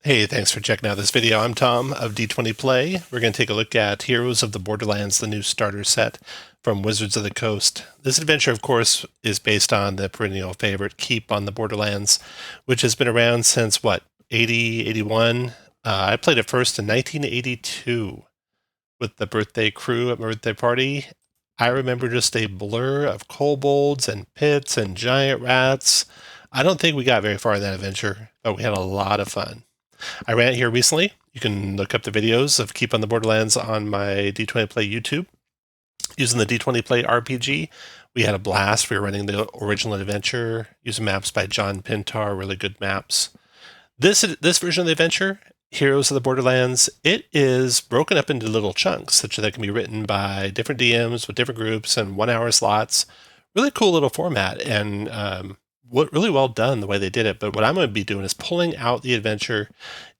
Hey, thanks for checking out this video. I'm Tom of D20 Play. We're going to take a look at Heroes of the Borderlands, the new starter set from Wizards of the Coast. This adventure, of course, is based on the perennial favorite Keep on the Borderlands, which has been around since, 80, 81? I played it first in 1982 with the birthday crew at my birthday party. I remember just a blur of kobolds and pits and giant rats. I don't think we got very far in that adventure, but we had a lot of fun. I ran it here recently. You can look up the videos of Keep on the Borderlands on my D20 Play YouTube. Using the D20 Play RPG, we had a blast. We were running the original adventure, using maps by John Pintar, really good maps. This version of the adventure, Heroes of the Borderlands, it is broken up into little chunks, such that it can be written by different DMs with different groups and 1 hour slots. Really cool little format, and really well done the way they did it. But what I'm going to be doing is pulling out the adventure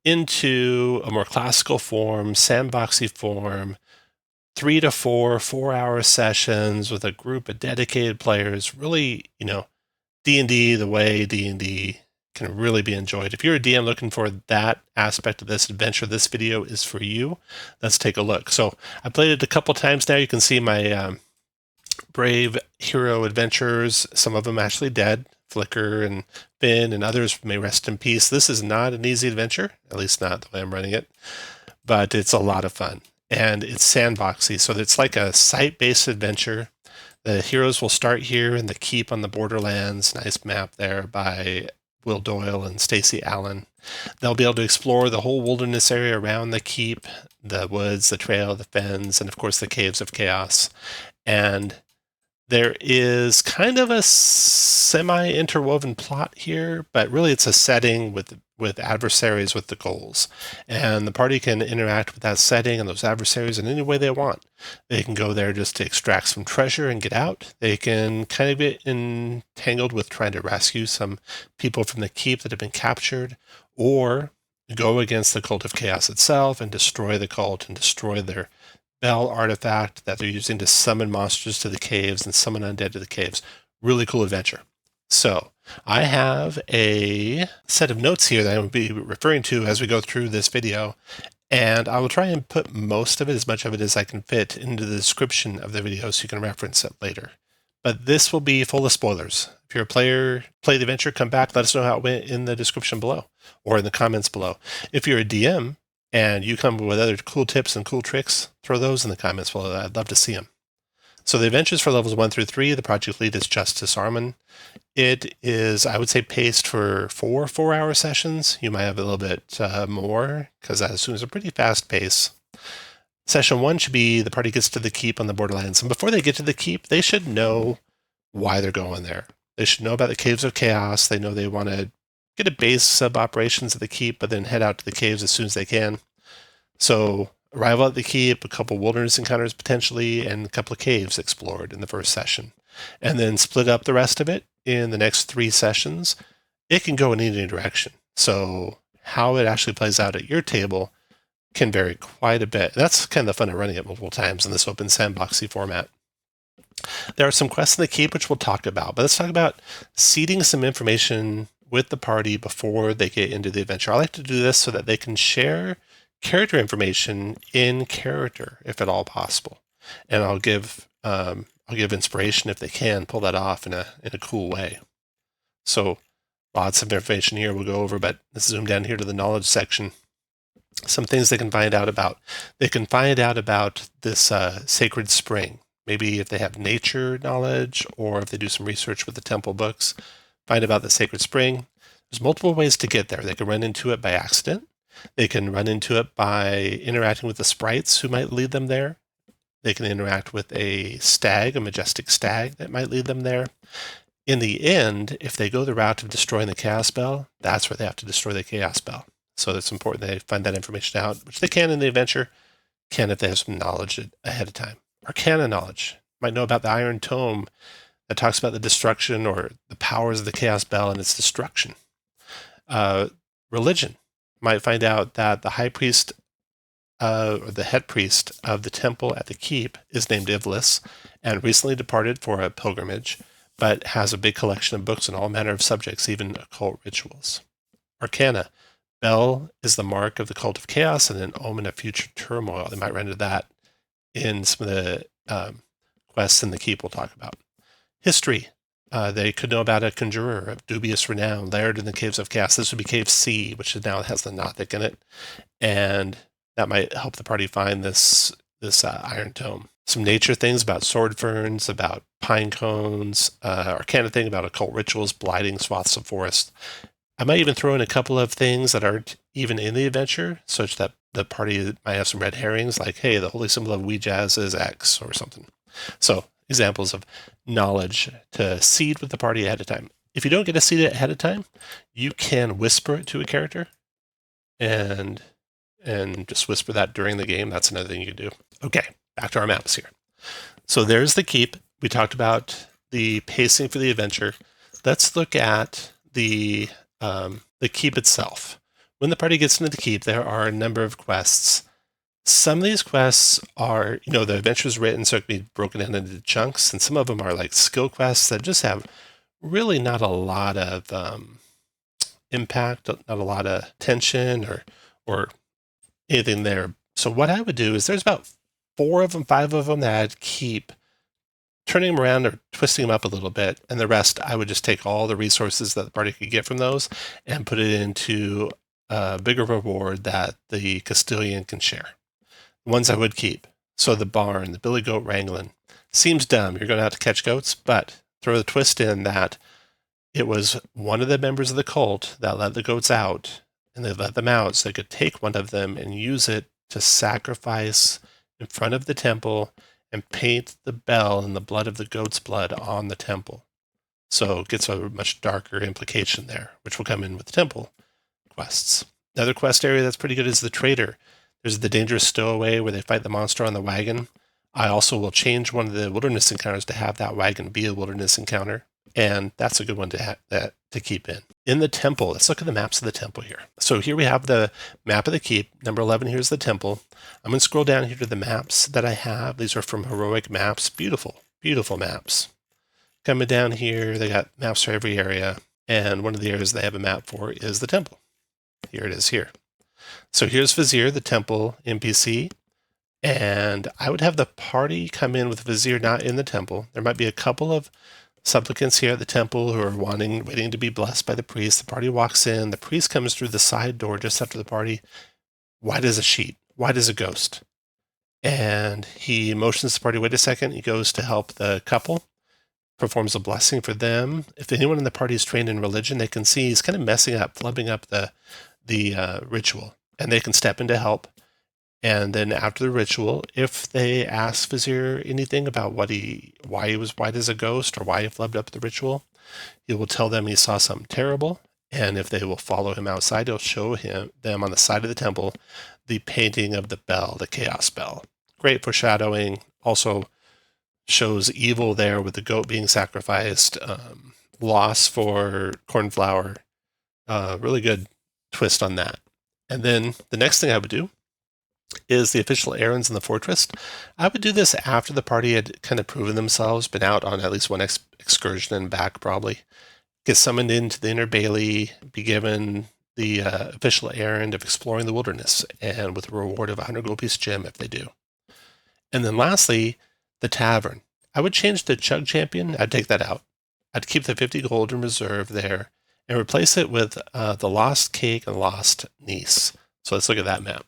into a more classical form, sandboxy form, 3 to 4 hour sessions with a group of dedicated players. Really, D&D the way D&D can really be enjoyed. If you're a DM looking for that aspect of this adventure, this video is for you. Let's take a look. So I played it a couple times now. You can see my brave hero adventures, some of them actually dead. Flicker and Finn and others may rest in peace. This is not an easy adventure, at least not the way I'm running it, but it's a lot of fun. And it's sandboxy, so it's like a site-based adventure. The heroes will start here in the Keep on the Borderlands, nice map there by Will Doyle and Stacey Allen. They'll be able to explore the whole wilderness area around the Keep, the woods, the trail, the fens, and of course the Caves of Chaos. And there is kind of a semi-interwoven plot here, but really it's a setting with adversaries with the goals. And the party can interact with that setting and those adversaries in any way they want. They can go there just to extract some treasure and get out. They can kind of get entangled with trying to rescue some people from the Keep that have been captured, or go against the Cult of Chaos itself and destroy the cult and destroy their bell artifact that they're using to summon monsters to the caves and summon undead to the caves. Really cool adventure. So I have a set of notes here that I will be referring to as we go through this video, and I will try and put most of it, as much of it as I can fit, into the description of the video so you can reference it later. But this will be full of spoilers. If you're a player, play the adventure, come back, let us know how it went in the description below or in the comments below. If you're a DM, and you come with other cool tips and cool tricks, throw those in the comments below. I'd love to see them. So the adventures for levels 1 through 3, the project lead is Justice Arman. It is, I would say, paced for 4 hour sessions. You might have a little bit more, because that assumes a pretty fast pace. Session 1 should be the party gets to the Keep on the Borderlands. And before they get to the Keep, they should know why they're going there. They should know about the Caves of Chaos. They know they want to get a base of operations at the Keep, but then head out to the caves as soon as they can. So arrival at the Keep, a couple wilderness encounters potentially, and a couple of caves explored in the first session. And then split up the rest of it in the next 3 sessions. It can go in any direction. So how it actually plays out at your table can vary quite a bit. That's kind of the fun of running it multiple times in this open sandboxy format. There are some quests in the Keep which we'll talk about, but let's talk about seeding some information with the party before they get into the adventure. I like to do this so that they can share character information in character, if at all possible. And I'll give inspiration if they can pull that off in a cool way. So lots of information here we'll go over, but let's zoom down here to the knowledge section. Some things they can find out about. They can find out about this sacred spring. Maybe if they have nature knowledge, or if they do some research with the temple books, find about the sacred spring. There's multiple ways to get there. They can run into it by accident. They can run into it by interacting with the sprites who might lead them there. They can interact with a stag, a majestic stag that might lead them there. In the end, if they go the route of destroying the Chaos Bell, that's where they have to destroy the Chaos Bell. So it's important they find that information out, which they can in the adventure, can if they have some knowledge ahead of time. Arcana knowledge. Might know about the Iron Tome that talks about the destruction or the powers of the Chaos Bell and its destruction. Religion. Might find out that the high priest or the head priest of the temple at the Keep is named Ivlis and recently departed for a pilgrimage, but has a big collection of books on all manner of subjects, even occult rituals. Arcana. Bell is the mark of the cult of chaos and an omen of future turmoil. They might render that in some of the quests in the keep we'll talk about. History. They could know about a conjurer of dubious renown, laird in the caves of chaos. This would be Cave C, which now has the Nothic in it, and that might help the party find this iron tome. Some nature things about sword ferns, about pine cones, arcana thing about occult rituals, blighting swaths of forest. I might even throw in a couple of things that aren't even in the adventure, such that the party might have some red herrings, like, hey, the holy symbol of Ouijaz is X or something. So examples of knowledge to seed with the party ahead of time. If you don't get to seed it ahead of time, you can whisper it to a character and just whisper that during the game. That's another thing you can do. Okay, back to our maps here. So there's the keep. We talked about the pacing for the adventure. Let's look at the keep itself. When the party gets into the keep, there are a number of quests. Some of these quests are, the adventure's written so it can be broken down into chunks, and some of them are like skill quests that just have really not a lot of impact, not a lot of tension or anything there. So what I would do is there's about 5 of them that I'd keep turning them around or twisting them up a little bit, and the rest I would just take all the resources that the party could get from those and put it into a bigger reward that the Castilian can share. The ones I would keep. So the barn, the Billy Goat Wranglin. Seems dumb. You're going to have to catch goats, but throw the twist in that it was one of the members of the cult that let the goats out, and they let them out so they could take one of them and use it to sacrifice in front of the temple and paint the bell in the blood of the goat's blood on the temple. So it gets a much darker implication there, which will come in with the temple quests. Another quest area that's pretty good is the trader. There's the Dangerous Stowaway where they fight the monster on the wagon. I also will change one of the wilderness encounters to have that wagon be a wilderness encounter, and that's a good one to keep in. In the temple, let's look at the maps of the temple here. So here we have the map of the keep. Number 11 here is the temple. I'm going to scroll down here to the maps that I have. These are from Heroic Maps. Beautiful, beautiful maps. Coming down here, they got maps for every area, and one of the areas they have a map for is the temple. Here it is here. So here's Vizier, the temple NPC, and I would have the party come in with Vizier not in the temple. There might be a couple of supplicants here at the temple who are waiting to be blessed by the priest. The party walks in. The priest comes through the side door just after the party, white as a sheet, white as a ghost. And he motions the party, wait a second. He goes to help the couple, performs a blessing for them. If anyone in the party is trained in religion, they can see he's kind of messing up, flubbing up the ritual, and they can step in to help. And then after the ritual, if they ask Vizier anything about why he was white as a ghost or why he flubbed up the ritual, he will tell them he saw something terrible. And if they will follow him outside, he'll show them on the side of the temple the painting of the bell, the chaos bell. Great foreshadowing. Also shows evil there with the goat being sacrificed, loss for cornflower. Really good twist on that. And then the next thing I would do is the official errands in the fortress. I would do this after the party had kind of proven themselves, been out on at least one excursion and back probably. Get summoned into the inner bailey, be given the official errand of exploring the wilderness, and with a reward of 100 gold piece gem if they do. And then lastly, the tavern. I would change the Chug Champion. I'd take that out. I'd keep the 50 gold in reserve there and replace it with the Lost Cake and Lost Niece. So let's look at that map.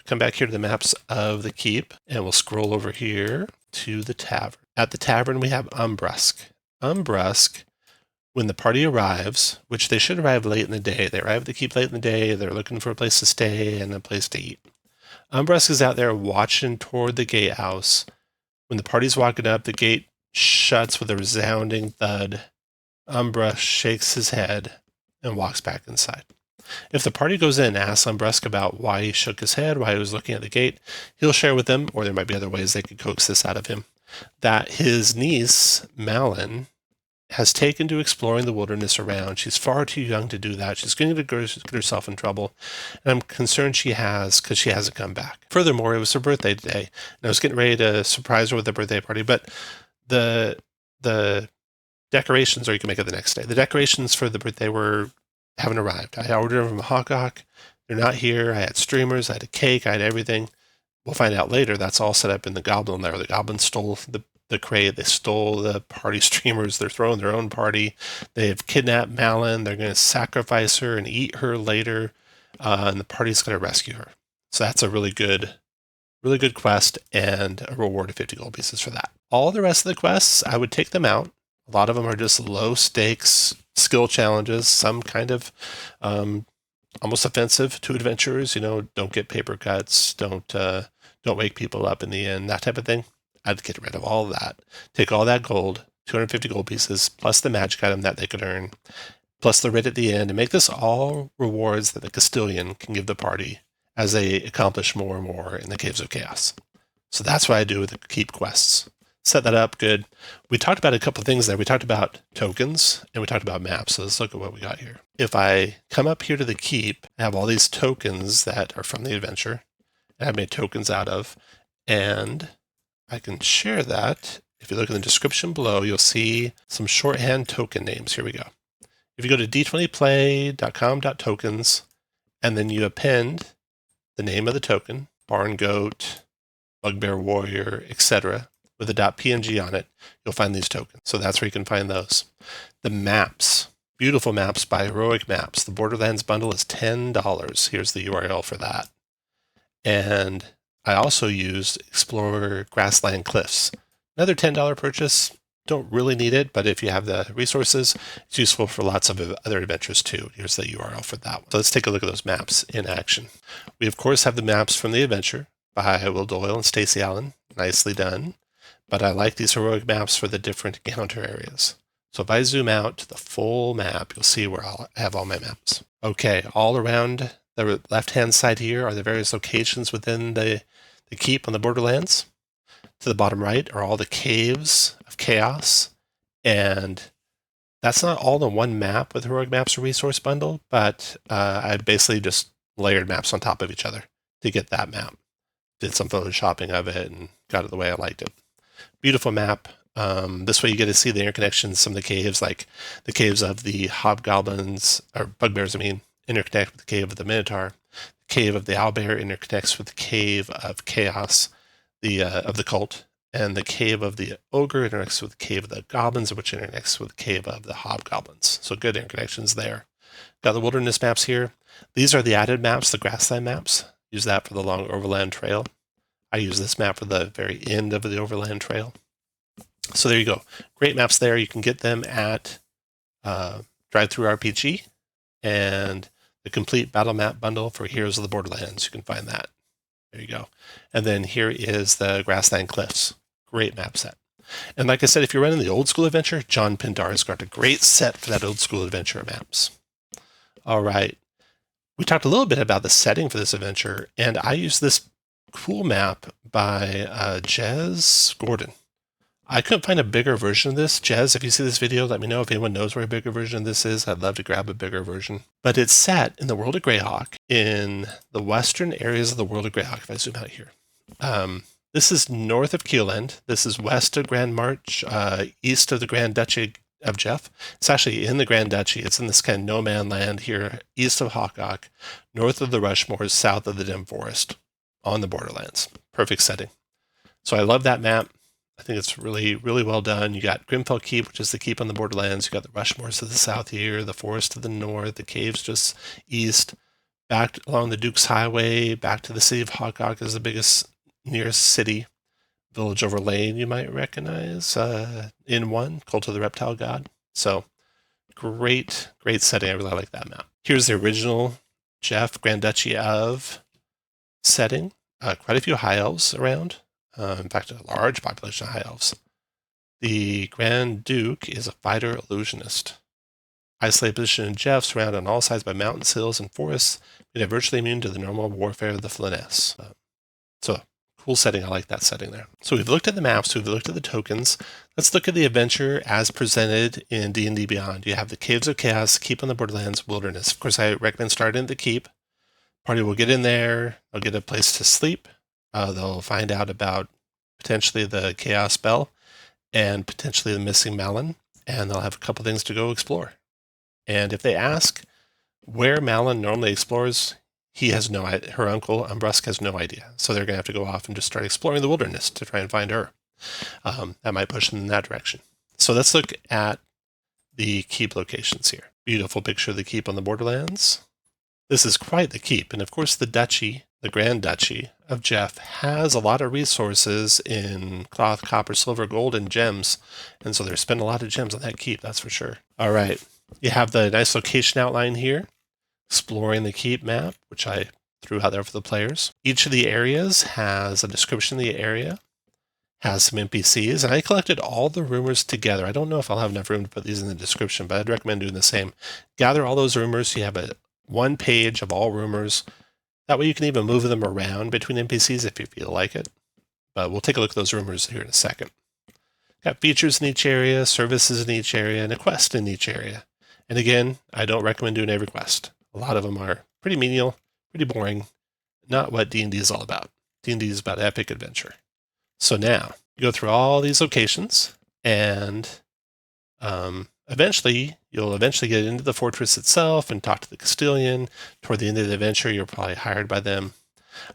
Come back here to the maps of the keep, and we'll scroll over here to the tavern. At the tavern, we have Umbrusk. Umbrusk, when the party arrives, which they should arrive late in the day. They arrive at the keep late in the day. They're looking for a place to stay and a place to eat. Umbrusk is out there watching toward the gatehouse. When the party's walking up, the gate shuts with a resounding thud. Umbrusk shakes his head and walks back inside. If the party goes in and asks Umbrusk about why he shook his head, why he was looking at the gate, he'll share with them, or there might be other ways they could coax this out of him, that his niece, Malin, has taken to exploring the wilderness around. She's far too young to do that. She's going to get herself in trouble, and I'm concerned she has because she hasn't come back. Furthermore, it was her birthday today, and I was getting ready to surprise her with a birthday party, but the decorations, or you can make it the next day, the decorations for the birthday were haven't arrived. I ordered them from Hawk. They're not here. I had streamers, I had a cake, I had everything. We'll find out later that's all set up in the goblin lair. The goblins stole the crate. They stole the party streamers. They're throwing their own party. They have kidnapped Malin. They're going to sacrifice her and eat her later. And the party's going to rescue her. So that's a really good quest and a reward of 50 gold pieces for that. All the rest of the quests, I would take them out. A lot of them are just low stakes skill challenges, some kind of almost offensive to adventurers. Don't get paper cuts, don't wake people up in the end, that type of thing. I'd get rid of all of that. Take all that gold, 250 gold pieces, plus the magic item that they could earn, plus the writ at the end, and make this all rewards that the Castilian can give the party as they accomplish more and more in the Caves of Chaos. So that's what I do with the keep quests. Set that up good. We talked about a couple of things there. We talked about tokens and we talked about maps. So let's look at what we got here. If I come up here to the keep, I have all these tokens that are from the adventure and I've made tokens out of, and I can share that. If you look in the description below, you'll see some shorthand token names. Here we go. If you go to d20play.com.tokens and then you append the name of the token, Barn Goat, Bugbear Warrior, etc., with a .png on it, you'll find these tokens. So that's where you can find those. The maps, beautiful maps by Heroic Maps. The Borderlands bundle is $10. Here's the URL for that. And I also used Explorer Grassland Cliffs. Another $10 purchase. Don't really need it, but if you have the resources, it's useful for lots of other adventures too. Here's the URL for that one. So let's take a look at those maps in action. We, of course, have the maps from the adventure by Will Doyle and Stacey Allen. Nicely done. But I like these heroic maps for the different encounter areas. So if I zoom out to the full map, you'll see where I have all my maps. Okay, all around the left-hand side here are the various locations within the keep on the Borderlands. To the bottom right are all the caves of chaos, and that's not all in one map with Heroic Maps or Resource Bundle, but I basically just layered maps on top of each other to get that map. Did some photoshopping of it and got it the way I liked it. Beautiful map. This way you get to see the interconnections, some of the caves, like the caves of the hobgoblins, or bugbears, interconnect with the cave of the Minotaur. The cave of the owlbear interconnects with the cave of chaos, of the cult, and the cave of the ogre interconnects with the cave of the goblins, which interconnects with the cave of the hobgoblins. So good interconnections there. Got the wilderness maps here. These are the added maps, the grassland maps. Use that for the long overland trail. I use this map for the very end of the overland trail. So there you go. Great maps there. You can get them at Drive-Thru RPG, and the complete battle map bundle for Heroes of the Borderlands. You can find that. There you go. And then here is the Grassland Cliffs. Great map set. And like I said, if you're running the old school adventure, John Pindar's got a great set for that old school adventure maps. All right. We talked a little bit about the setting for this adventure, and I used this cool map by Jez Gordon. I couldn't find a bigger version of this. Jez, if you see this video, let me know if anyone knows where a bigger version of this is. I'd love to grab a bigger version. But it's set in the world of Greyhawk, in the western areas of the world of Greyhawk, if I zoom out here. This is north of Keeland. This is west of Grand March, east of the Grand Duchy of Jeff. It's actually in the Grand Duchy. It's in this kind of no man land here, east of Hawk, north of the Rushmores, south of the Dim Forest, on the Borderlands. Perfect setting. So I love that map. I think it's really, really well done. You got Grimfell Keep, which is the keep on the Borderlands. You got the Rushmores to the south here, the forest to the north, the caves just east, back along the Duke's Highway, back to the city of Hawk is the biggest, nearest city. Village over Lane, you might recognize in one, Cult of the Reptile God. So great, great setting. I really like that map. Here's the original Jeff Grand Duchy of setting. Quite a few high elves around. In fact, a large population of high elves. The Grand Duke is a fighter illusionist. Isolated position in Jeff, surrounded on all sides by mountains, hills, and forests, made it virtually immune to the normal warfare of the Flyness. So, cool setting. I like that setting there. So we've looked at the maps, we've looked at the tokens. Let's look at the adventure as presented in D&D Beyond. You have the Caves of Chaos, Keep on the Borderlands, Wilderness. Of course, I recommend starting at the Keep. Party will get in there, they'll get a place to sleep. They'll find out about potentially the Chaos Spell and potentially the missing Malin, and they'll have a couple things to go explore. And if they ask, Where Malin normally explores, he has no idea. Her uncle, Umbrusk, has no idea. So they're going to have to go off and just start exploring the wilderness to try and find her. That might push them in that direction. So let's look at the keep locations here. Beautiful picture of the keep on the Borderlands. This is quite the keep. And of course, the duchy, the Grand Duchy of Jeff, has a lot of resources in cloth, copper, silver, gold, and gems. And so they're spending a lot of gems on that keep, that's for sure. All right. You have the nice location outline here, exploring the keep map, which I threw out there for the players. Each of the areas has a description of the area, has some NPCs, and I collected all the rumors together. I don't know if I'll have enough room to put these in the description, but I'd recommend doing the same. Gather all those rumors so you have one page of all rumors. That way you can even move them around between NPCs if you feel like it. But we'll take a look at those rumors here in a second. Got features in each area, services in each area, and a quest in each area. And again, I don't recommend doing every quest. A lot of them are pretty menial, pretty boring, not what D&D is all about. D&D is about epic adventure. So now, you go through all these locations, and eventually, you'll get into the fortress itself and talk to the Castilian. Toward the end of the adventure, you're probably hired by them.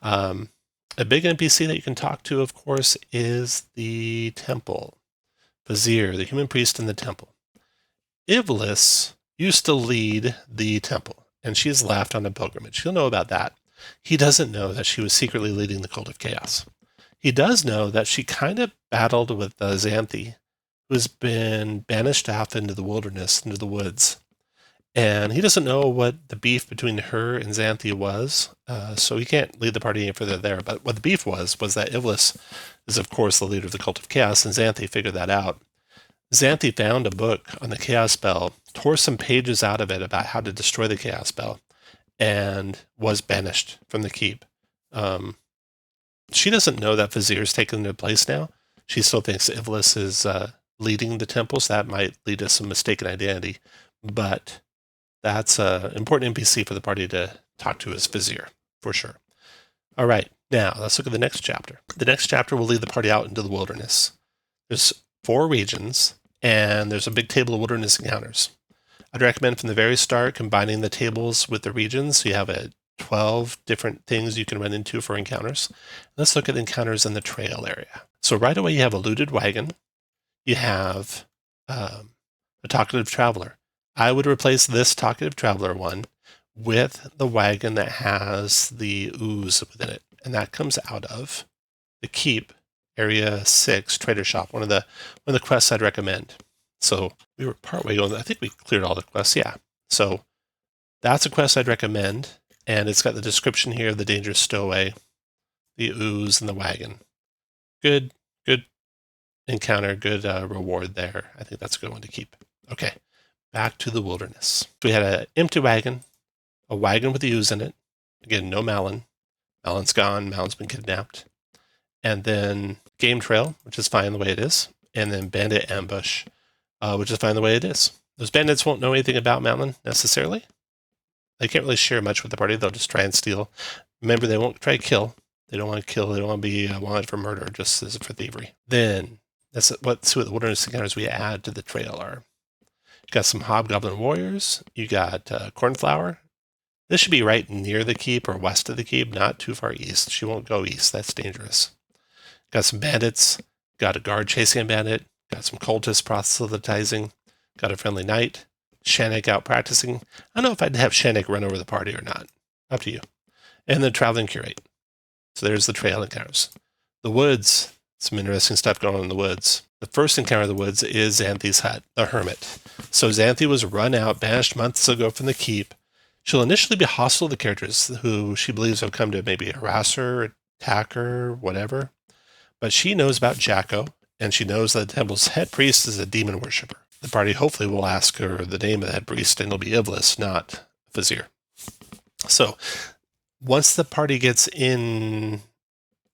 A big NPC that you can talk to, of course, is the temple. Vizier, the human priest in the temple. Ivlis used to lead the temple, and she's left on a pilgrimage. He'll know about that. He doesn't know that she was secretly leading the cult of chaos. He does know that she kind of battled with Xanthi, who's been banished off into the wilderness, into the woods. And he doesn't know what the beef between her and Xanthi was, so he can't lead the party any further there. But what the beef was that Ivlis is, of course, the leader of the cult of chaos, and Xanthi figured that out. Xanthi found a book on the chaos spell, tore some pages out of it about how to destroy the chaos spell, and was banished from the keep. She doesn't know that Vizier's taken their place now. She still thinks Ivlis is leading the temple, so that might lead to some mistaken identity. But that's an important NPC for the party to talk to as Vizier, for sure. All right, now let's look at the next chapter. The next chapter will lead the party out into the wilderness. There's 4 regions, and there's a big table of wilderness encounters. I'd recommend from the very start combining the tables with the regions, so you have 12 different things you can run into for encounters. Let's look at encounters in the trail area. So right away you have a looted wagon. You have a talkative traveler. I would replace this talkative traveler one with the wagon that has the ooze within it. And that comes out of the keep, area 6, trader shop, one of the quests I'd recommend. So we were partway going, I think we cleared all the quests, yeah. So that's a quest I'd recommend. And it's got the description here of the Dangerous Stowaway, the ooze, and the wagon. Good encounter, good reward there. I think that's a good one to keep. Okay, back to the wilderness. We had an empty wagon, a wagon with the ooze in it. Again, no Malin. Malin's gone. Malin's been kidnapped. And then game trail, which is fine the way it is. And then bandit ambush, which is fine the way it is. Those bandits won't know anything about Malin necessarily. They can't really share much with the party. They'll just try and steal. Remember, they won't try to kill. They don't want to kill. They don't want to be wanted for murder, just as for thievery. Then, let's see what the wilderness encounters we add to the trail are. You got some hobgoblin warriors. You got cornflower. This should be right near the keep or west of the keep, not too far east. She won't go east. That's dangerous. Got some bandits. Got a guard chasing a bandit. Got some cultists proselytizing. Got a friendly knight. Shannick out practicing. I don't know if I'd have Shannick run over the party or not. Up to you. And the traveling curate. So there's the trail encounters. The woods. Some interesting stuff going on in the woods. The first encounter of the woods is Xanthi's hut, the hermit. So Xanthi was run out, banished months ago from the keep. She'll initially be hostile to the characters who she believes have come to maybe harass her, attack her, whatever. But she knows about Jacko, and she knows that the temple's head priest is a demon worshiper. The party hopefully will ask her the name of the head priest, and it'll be Ivlis, not Vizier. So once the party gets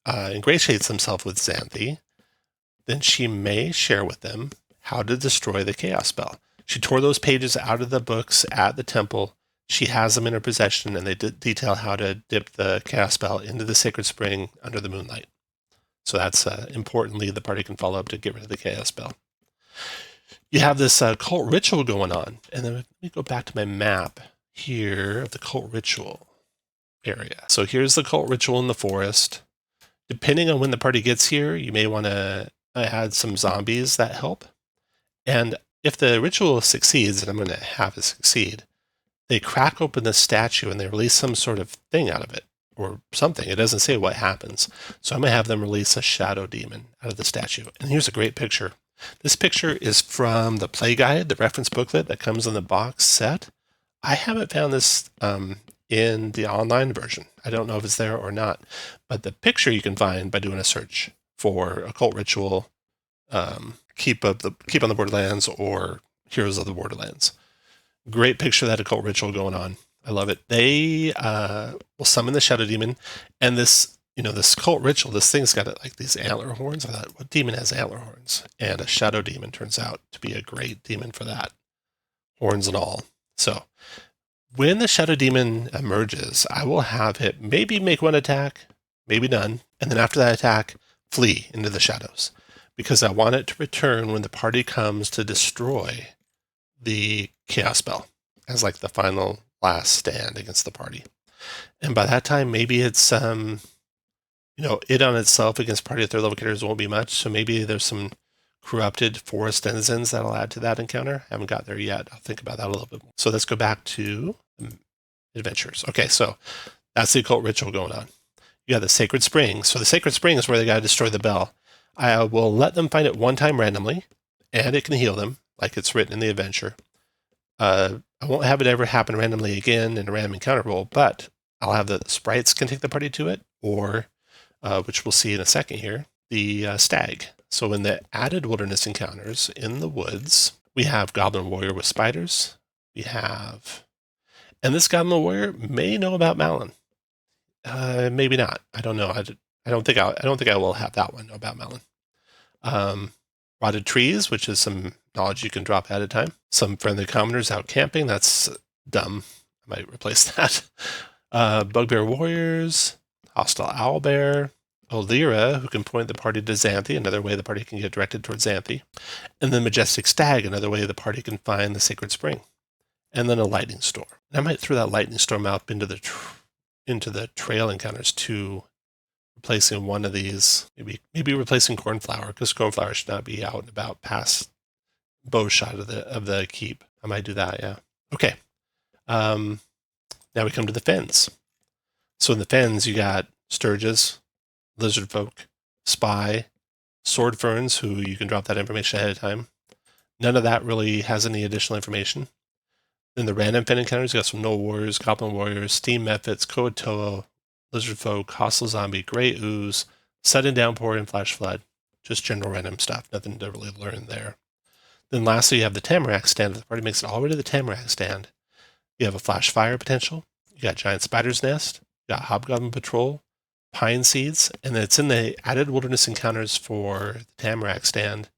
ingratiates themselves with Xanthi, then she may share with them how to destroy the chaos spell. She tore those pages out of the books at the temple. She has them in her possession, and they detail how to dip the chaos spell into the sacred spring under the moonlight. So that's importantly, the party can follow up to get rid of the chaos spell. You have this cult ritual going on, and then let me go back to my map here of the cult ritual area. So here's the cult ritual in the forest. Depending on when the party gets here, you may want to add some zombies that help. And if the ritual succeeds, and I'm going to have it succeed, they crack open the statue and they release some sort of thing out of it, or something. It doesn't say what happens. So I'm going to have them release a shadow demon out of the statue. And here's a great picture. This picture is from the play guide, the reference booklet that comes in the box set. I haven't found this in the online version. I don't know if it's there or not, but the picture you can find by doing a search for occult ritual, keep on the Borderlands, or Heroes of the Borderlands. Great picture of that occult ritual going on. I love it. They will summon the shadow demon, and this cult ritual, this thing's got like these antler horns. I thought, what demon has antler horns? And a shadow demon turns out to be a great demon for that, horns and all. So when the shadow demon emerges, I will have it maybe make one attack, maybe none, and then after that attack, flee into the shadows, because I want it to return when the party comes to destroy the chaos spell as like the final last stand against the party. And by that time, maybe it's it on itself against party of third level characters won't be much. So maybe there's some corrupted forest denizens that'll add to that encounter. I haven't got there yet. I'll think about that a little bit more. So let's go back to adventures. Okay, so that's the occult ritual going on. You got the sacred spring. So the sacred spring is where they got to destroy the bell. I will let them find it one time randomly, and it can heal them, like it's written in the adventure. I won't have it ever happen randomly again in a random encounter roll, but I'll have the sprites can take the party to it, or, which we'll see in a second here, the stag. So in the added wilderness encounters in the woods, we have Goblin Warrior with spiders. We have, and this Goblin Warrior may know about Malin. Maybe not. I don't know. I don't think I will have that one know about Malin. Rotted trees, which is some knowledge you can drop ahead of time. Some friendly commoners out camping. That's dumb. I might replace that. Bugbear warriors, hostile owlbear, Olira, who can point the party to Xanthi, another way the party can get directed towards Xanthi, and then majestic stag, another way the party can find the sacred spring, and then a lightning storm. And I might throw that lightning storm out into the trail encounters too, replacing one of these, maybe replacing cornflower, because cornflower should not be out and about past bow shot of the keep. I might do that, yeah. Okay. Now we come to the fens. So in the fens, you got sturges, lizard folk, spy, sword ferns, who you can drop that information ahead of time. None of that really has any additional information. Then the random fen encounters, you got some Knoll Warriors, Goblin Warriors, Steam Mephits, Koatoa, Lizard Folk, Hostile Zombie, Grey Ooze, Sudden Downpour, and Flash Flood. Just general random stuff, nothing to really learn there. Then lastly, you have the Tamarack stand. If the party makes it all the way to the Tamarack stand, you have a Flash Fire potential, you got Giant Spider's Nest, you got Hobgoblin Patrol, Pine Seeds, and then it's in the added wilderness encounters for the Tamarack stand,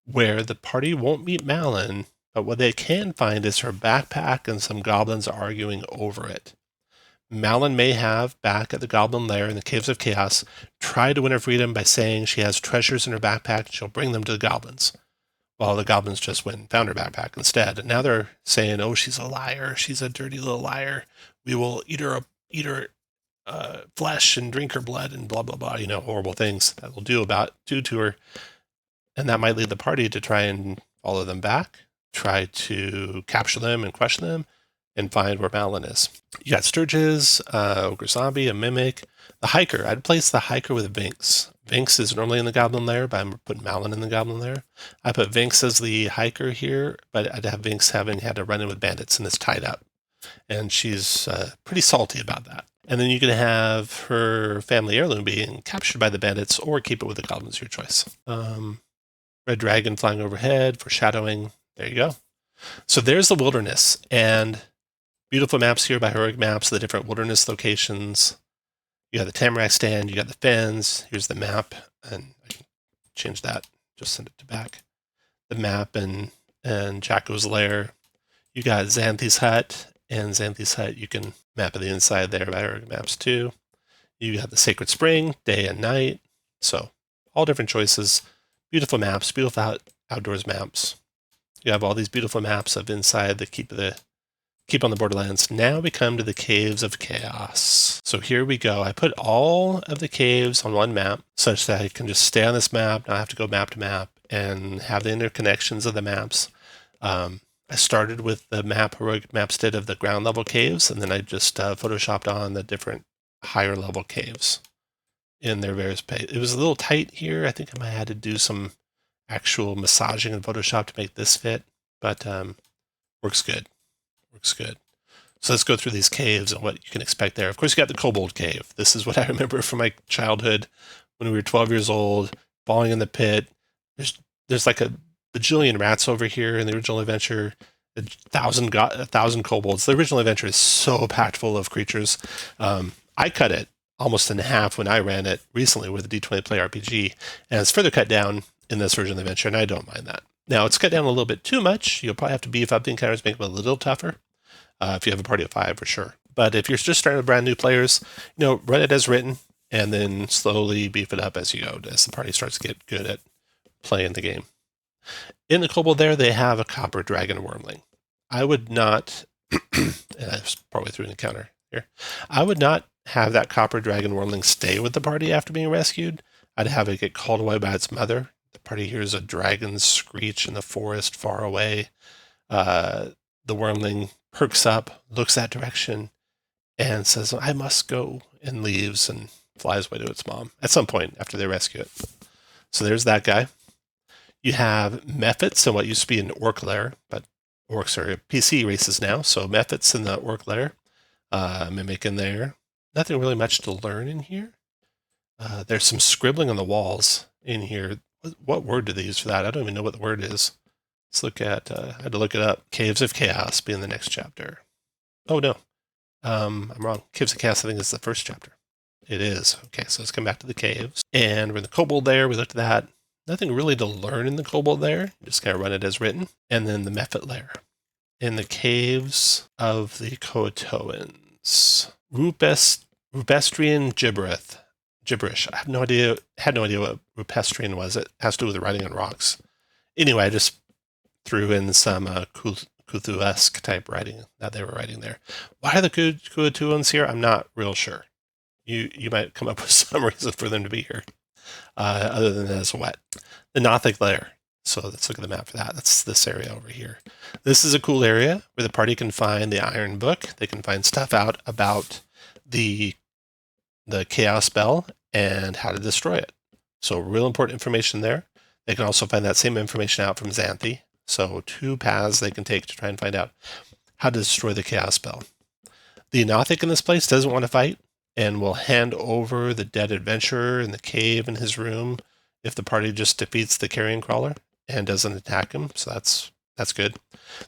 where the party won't meet Malin, but what they can find is her backpack and some goblins arguing over it. Malin may have, back at the Goblin Lair in the Caves of Chaos, tried to win her freedom by saying she has treasures in her backpack and she'll bring them to the goblins. Well, the goblins just went and found her backpack instead. And now they're saying, oh, she's a liar. She's a dirty little liar. We will eat her flesh and drink her blood and blah, blah, blah, horrible things that will do to her. And that might lead the party to try and follow them back, try to capture them and question them, and find where Malin is. You got Sturges, Ogre Zombie, a Mimic, the Hiker. I'd place the Hiker with Vinx. Vinx is normally in the Goblin Lair, but I'm putting Malin in the Goblin Lair. I put Vinx as the Hiker here, but I'd have Vinx having had to run in with bandits and is tied up. And she's pretty salty about that. And then you can have her family heirloom being captured by the bandits or keep it with the goblins, your choice. Red Dragon flying overhead, foreshadowing. There you go. So there's the wilderness, and beautiful maps here by Heroic Maps, the different wilderness locations. You got the Tamarack stand, you got the fens. Here's the map, and I can change that, just send it to back. The map and Jacko's lair. You got Xanthi's hut, and Xanthi's hut, you can map of the inside there by Heroic Maps too. You got the Sacred Spring, day and night. So all different choices. Beautiful maps, beautiful outdoors maps. You have all these beautiful maps of inside the keep of the Keep on the Borderlands. Now we come to the Caves of Chaos. So here we go. I put all of the caves on one map such that I can just stay on this map, not have to go map to map, and have the interconnections of the maps. I started with the heroic mapstead of the ground level caves, and then I just photoshopped on the different higher level caves in their various It was a little tight here. I think I might have had to do some actual massaging in Photoshop to make this fit, but works good. Works good. So let's go through these caves and what you can expect there. Of course, you got the Kobold Cave. This is what I remember from my childhood when we were 12 years old, falling in the pit. There's like a bajillion rats over here in the original adventure. 1,000 kobolds. The original adventure is so packed full of creatures. I cut it almost in half when I ran it recently with a D20 Play RPG, and it's further cut down in this version of the adventure, and I don't mind that. Now, it's cut down a little bit too much. You'll probably have to beef up the encounters, make them a little tougher, if you have a party of 5 for sure. But if you're just starting with brand new players, run it as written, and then slowly beef it up as you go, as the party starts to get good at playing the game. In the kobold there, they have a copper dragon wyrmling. I would not, and I was partway through an encounter here, I would not have that copper dragon wyrmling stay with the party after being rescued. I'd have it get called away by its mother. The party hears a dragon screech in the forest far away. The wyrmling perks up, looks that direction, and says, "I must go," and leaves and flies away to its mom at some point after they rescue it. So there's that guy. You have Mephits in what used to be an orc lair, but orcs are PC races now, so Mephits in the orc lair, mimic in there. Nothing really much to learn in here. There's some scribbling on the walls in here. What word do they use for that? I don't even know what the word is. Let's look at, I had to look it up. Caves of Chaos being the next chapter. Oh, no. I'm wrong. Caves of Chaos, I think, is the first chapter. It is. Okay, so let's come back to the caves. And we're in the kobold there. We looked at that. Nothing really to learn in the kobold there. Just kind of run it as written. And then the Mephit lair. In the caves of the Koatoans. Rupestrian gibberish. I have no idea. Had no idea what Rupestrian was. It has to do with writing on rocks. Anyway, I just threw in some Cthulhu-esque type writing that they were writing there. Why are the Koatoans here? I'm not real sure. You might come up with some reason for them to be here, other than that it's wet. The Nothic lair. So let's look at the map for that. That's this area over here. This is a cool area where the party can find the Iron Book. They can find stuff out about the Chaos Spell and how to destroy it. So real important information there. They can also find that same information out from Xanthi. So 2 paths they can take to try and find out how to destroy the Chaos Spell. The Nothic in this place doesn't want to fight and will hand over the dead adventurer in the cave in his room if the party just defeats the carrion crawler and doesn't attack him. So that's good.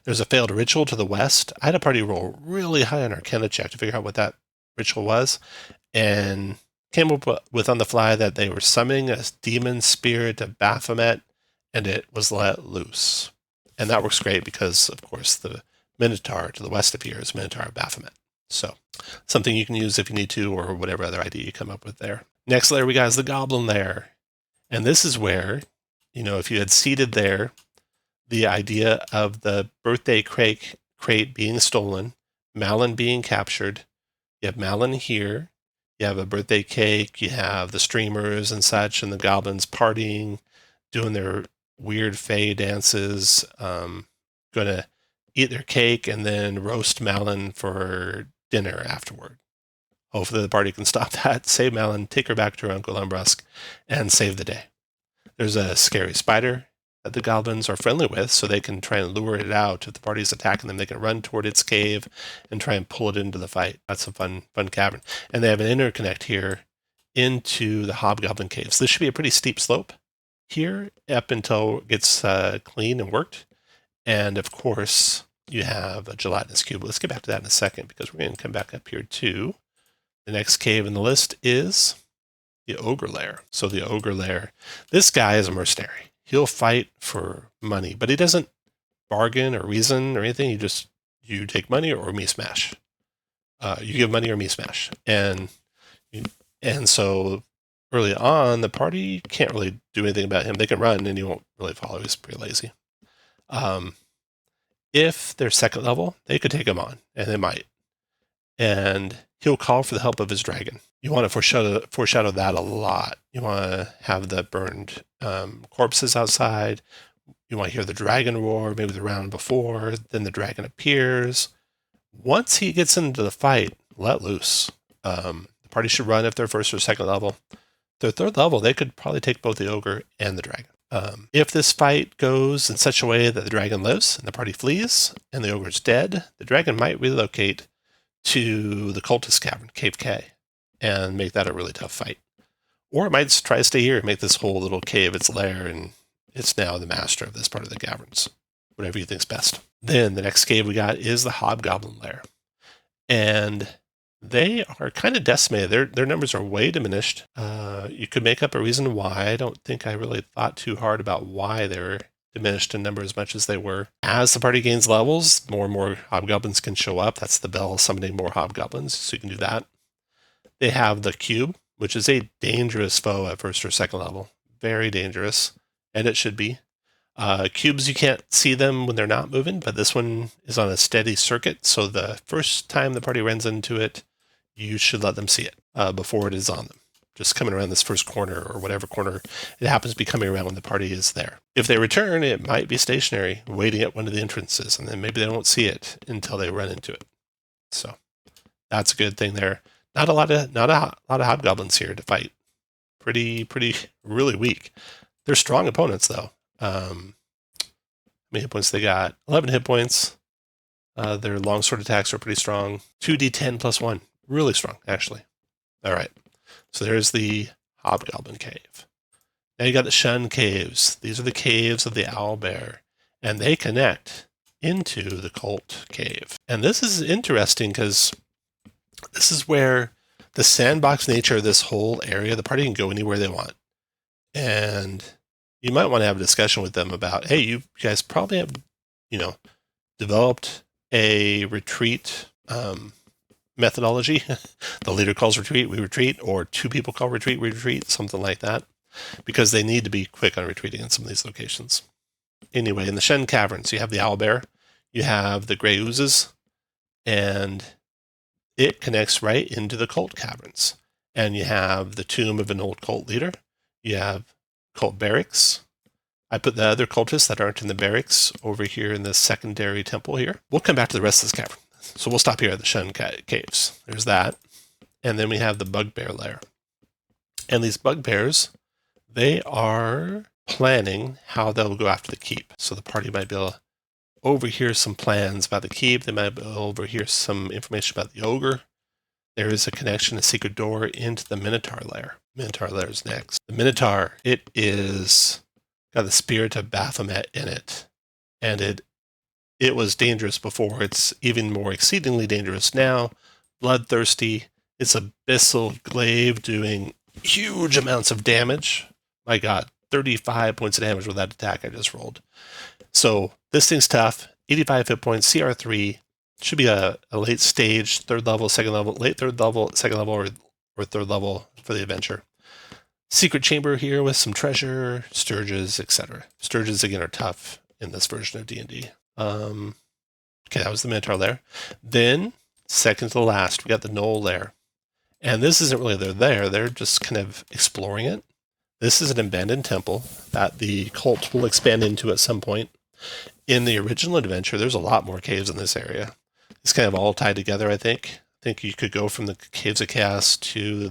There's a failed ritual to the west. I had a party roll really high on Arcana check to figure out what that ritual was, and came up with on the fly that they were summoning a demon spirit of Baphomet, and it was let loose. And that works great because, of course, the Minotaur to the west of here is Minotaur of Baphomet. So something you can use if you need to, or whatever other idea you come up with there. Next layer we got is the Goblin lair. And this is where, if you had seeded there the idea of the birthday crate being stolen, Malin being captured, you have Malin here, you have a birthday cake, you have the streamers and such, and the goblins partying, doing their weird fae dances, gonna eat their cake and then roast Malin for dinner afterward. Hopefully the party can stop that, save Malin, take her back to her Uncle Umbrusk, and save the day. There's a scary spider that the goblins are friendly with, so they can try and lure it out. If the party's attacking them, they can run toward its cave and try and pull it into the fight. That's a fun cavern. And they have an interconnect here into the Hobgoblin Caves. This should be a pretty steep slope here up until it gets clean and worked. And of course, you have a gelatinous cube. Let's get back to that in a second because we're going to come back up here too. The next cave in the list is the Ogre Lair. So the Ogre Lair, this guy is a mercenary. He'll fight for money, but he doesn't bargain or reason or anything. You take money or me smash. You give money or me smash. And so early on, the party can't really do anything about him. They can run and he won't really follow. He's pretty lazy. If they're second level, they could take him on, and they might. And he'll call for the help of his dragon. You want to foreshadow that a lot. You want to have the burned corpses outside. You want to hear the dragon roar, maybe the round before, then the dragon appears. Once he gets into the fight, let loose. The party should run if they're first or second level. Their third level, they could probably take both the ogre and the dragon. If this fight goes in such a way that the dragon lives and the party flees and the ogre is dead, the dragon might relocate to the cultist cavern, Cave K, and make that a really tough fight. Or it might just try to stay here and make this whole little cave its lair, and it's now the master of this part of the caverns. Whatever you think's best. Then the next cave we got is the hobgoblin lair. And they are kind of decimated. Their numbers are way diminished. You could make up a reason why. I don't think I really thought too hard about why they were diminished in number as much as they were. As the party gains levels, more and more hobgoblins can show up. That's the bell summoning more hobgoblins, so you can do that. They have the cube, which is a dangerous foe at first or second level. Very dangerous, and it should be. Cubes, you can't see them when they're not moving, but this one is on a steady circuit, so the first time the party runs into it, you should let them see it before it is on them. Just coming around this first corner or whatever corner it happens to be coming around when the party is there. If they return, it might be stationary, waiting at one of the entrances, and then maybe they won't see it until they run into it. So that's a good thing there. Not a lot of hobgoblins here to fight. Pretty, really weak. They're strong opponents though. How many hit points they got? 11 hit points. Their longsword attacks are pretty strong. 2d10 plus 1. Really strong, actually. All right. So there's the Hobgoblin Cave. Now you got the Shun Caves. These are the caves of the Owlbear. And they connect into the Cult Cave. And this is interesting because this is where the sandbox nature of this whole area, the party can go anywhere they want. And you might want to have a discussion with them about, hey, you guys probably have, developed a retreat methodology. The leader calls retreat, we retreat, or two people call retreat, we retreat, something like that, because they need to be quick on retreating in some of these locations. Anyway, in the Shen Caverns, you have the Owlbear, you have the Grey Oozes, and it connects right into the Cult Caverns. And you have the tomb of an old cult leader, you have cult barracks. I put the other cultists that aren't in the barracks over here in the secondary temple here. We'll come back to the rest of this cavern. So we'll stop here at the Shun Caves. There's that. And then we have the Bugbear Lair. And these bugbears, they are planning how they'll go after the keep. So the party might be able to overhear some plans about the keep. They might be able to overhear some information about the ogre. There is a connection, a secret door into the Minotaur Lair. Minotaur Lair is next. The Minotaur, it is got the spirit of Baphomet in it. And it was dangerous before. It's even more exceedingly dangerous now. Bloodthirsty. It's abyssal glaive doing huge amounts of damage. My God, 35 points of damage with that attack I just rolled. So this thing's tough. 85 hit points, CR3. Should be a late stage, third level, second level, late third level, second level, or third level for the adventure. Secret chamber here with some treasure, sturges, etc. Sturges, again, are tough in this version of D&D. Okay, that was the Minotaur Lair. Then, second to the last, we got the Knoll Lair. And this isn't really they're just kind of exploring it. This is an abandoned temple that the cult will expand into at some point. In the original adventure, there's a lot more caves in this area. It's kind of all tied together, I think. I think you could go from the Caves of Chaos to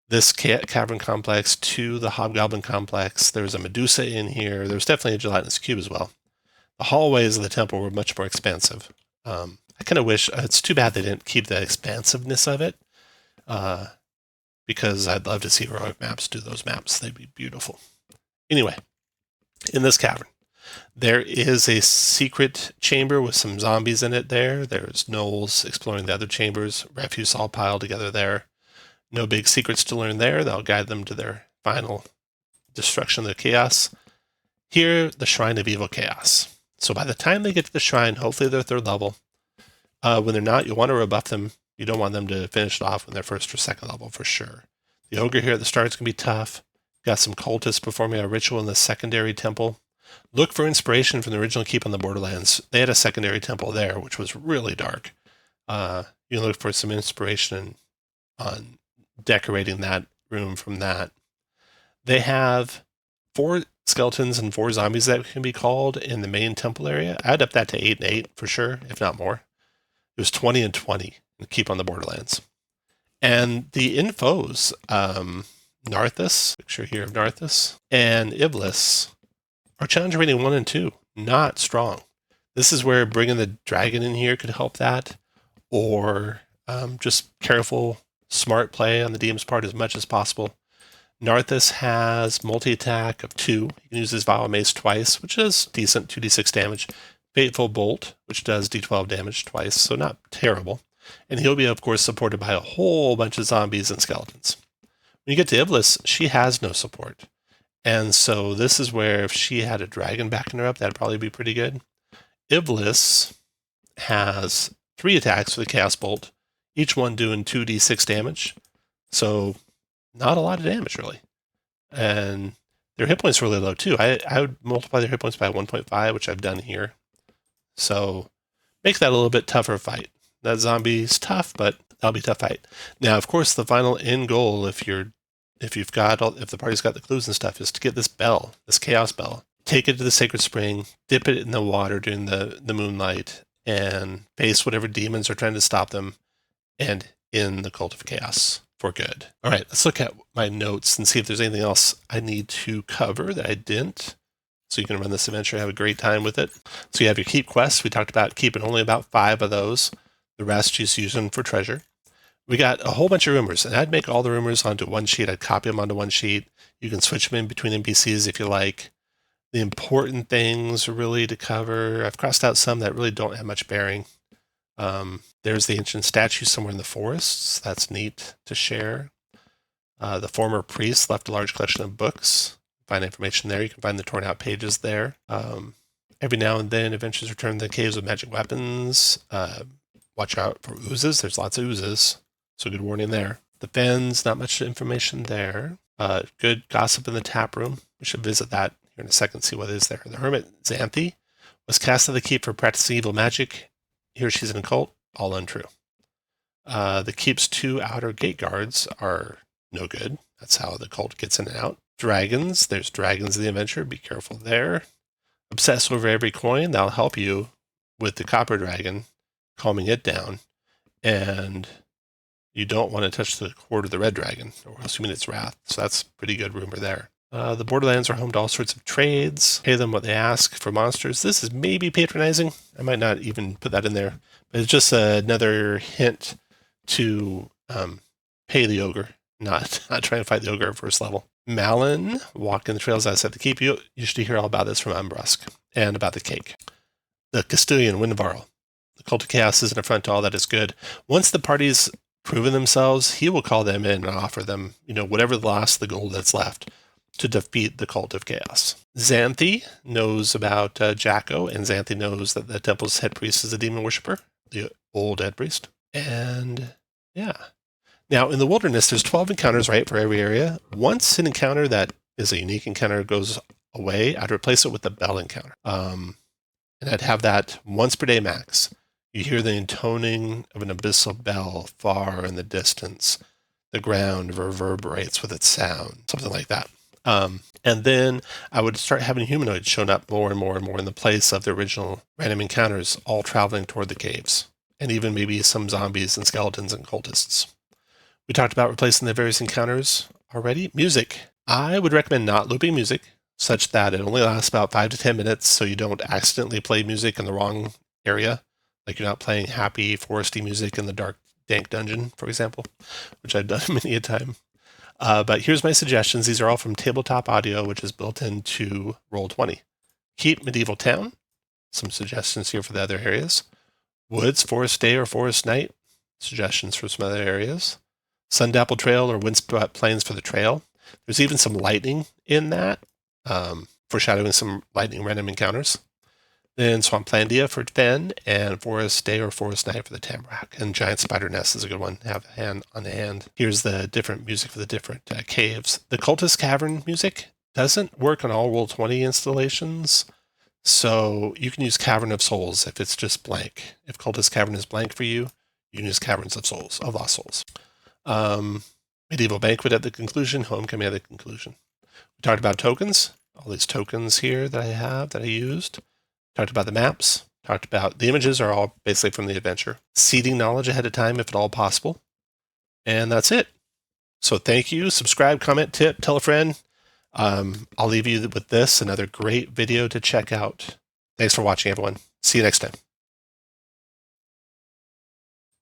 this cavern complex to the Hobgoblin complex. There's a Medusa in here. There's definitely a gelatinous cube as well. The hallways of the temple were much more expansive. I kind of wish, it's too bad they didn't keep the expansiveness of it, because I'd love to see heroic maps do those maps. They'd be beautiful. Anyway, in this cavern, there is a secret chamber with some zombies in it there. There's gnolls exploring the other chambers, refuse all piled together there. No big secrets to learn there. That'll guide them to their final destruction of the chaos. Here, the Shrine of Evil Chaos. So by the time they get to the shrine, hopefully they're third level. When they're not, you'll want to rebuff them. You don't want them to finish it off when they're first or second level for sure. The ogre here at the start is going to be tough. Got some cultists performing a ritual in the secondary temple. Look for inspiration from the original keep on the Borderlands. They had a secondary temple there, which was really dark. You can look for some inspiration on decorating that room from that. They have 4 skeletons and 4 zombies that can be called in the main temple area. I'd up that to 8 and 8 for sure, if not more. It was 20 and 20 in the keep on the Borderlands. And the infos, Narthus, picture here of Narthus, and Iblis are challenge rating 1 and 2. Not strong. This is where bringing the dragon in here could help that, or just careful, smart play on the DM's part as much as possible. Narthus has multi-attack of 2. You can use his Vile Mace twice, which is decent, 2d6 damage. Fateful Bolt, which does d12 damage twice, so not terrible. And he'll be, of course, supported by a whole bunch of zombies and skeletons. When you get to Iblis, she has no support. And so this is where if she had a dragon backing her up, that'd probably be pretty good. Iblis has 3 attacks with a Chaos Bolt, each one doing 2d6 damage. So not a lot of damage, really. And their hit points are really low, too. I would multiply their hit points by 1.5, which I've done here. So make that a little bit tougher fight. That zombie's tough, but that'll be a tough fight. Now, of course, the final end goal, if the party's got the clues and stuff, is to get this bell, this chaos bell, take it to the sacred spring, dip it in the water during the moonlight, and face whatever demons are trying to stop them, and in the cult of chaos for good. All right, let's look at my notes and see if there's anything else I need to cover that I didn't. So you can run this adventure and have a great time with it. So you have your keep quests. We talked about keeping only about 5 of those. The rest just use them for treasure. We got a whole bunch of rumors, and I'd make all the rumors onto one sheet. I'd copy them onto one sheet. You can switch them in between NPCs if you like. The important things really to cover. I've crossed out some that really don't have much bearing. There's the ancient statue somewhere in the forests. That's neat to share. The former priest left a large collection of books. Find information there. You can find the torn out pages there. Every now and then, adventures return to the caves with magic weapons. Watch out for oozes. There's lots of oozes, so good warning there. The fens, not much information there. Good gossip in the tap room. We should visit that here in a second, see what is there. The hermit Xanthi was cast at the keep for practicing evil magic. Here she's an occult. All untrue. The keep's 2 outer gate guards are no good. That's how the cult gets in and out. Dragons. There's dragons in the adventure. Be careful there. Obsess over every coin. That'll help you with the copper dragon, calming it down. And you don't want to touch the cord of the red dragon, or else you mean its wrath. So that's pretty good rumor there. The Borderlands are home to all sorts of trades. Pay them what they ask for monsters. This is maybe patronizing. I might not even put that in there. But it's just another hint to pay the ogre, not trying to fight the ogre at first level. Malin, walking the trails outside the keep. You should hear all about this from Umbrusk, and about the cake. The Castilian Windvarl. The Cult of Chaos is an affront to all that is good. Once the party's proven themselves, he will call them in and offer them, whatever the last the gold that's left to defeat the Cult of Chaos. Xanthi knows about Jacko, and Xanthi knows that the temple's head priest is a demon worshiper, the old head priest. And yeah. Now, in the wilderness, there's 12 encounters, right, for every area. Once an encounter that is a unique encounter goes away, I'd replace it with the bell encounter. And I'd have that once per day max. You hear the intoning of an abyssal bell far in the distance. The ground reverberates with its sound, something like that. And then I would start having humanoids showing up more and more and more in the place of the original random encounters, all traveling toward the caves. And even maybe some zombies and skeletons and cultists. We talked about replacing the various encounters already. Music. I would recommend not looping music, such that it only lasts about 5 to 10 minutes, so you don't accidentally play music in the wrong area. Like you're not playing happy, foresty music in the dark, dank dungeon, for example, which I've done many a time. But here's my suggestions. These are all from Tabletop Audio, which is built into Roll20. Keep Medieval Town. Some suggestions here for the other areas. Woods, Forest Day or Forest Night. Suggestions for some other areas. Sundapple Trail or Windswept Plains for the trail. There's even some lightning in that, foreshadowing some lightning random encounters. Then Swamplandia for Fen, and Forest Day or Forest Night for the Tamarack. And Giant Spider Nest is a good one to have hand on hand. Here's the different music for the different caves. The Cultist Cavern music doesn't work on all Roll20 installations. So you can use Cavern of Souls if it's just blank. If Cultist Cavern is blank for you, you can use Caverns of Souls, of Lost Souls. Medieval Banquet at the conclusion, Homecoming at the conclusion. We talked about tokens, all these tokens here that I have that I used. Talked about the maps. Talked about the images are all basically from the adventure. Seeding knowledge ahead of time if at all possible. And that's it. So thank you. Subscribe, comment, tip, tell a friend. I'll leave you with this, another great video to check out. Thanks for watching, everyone. See you next time.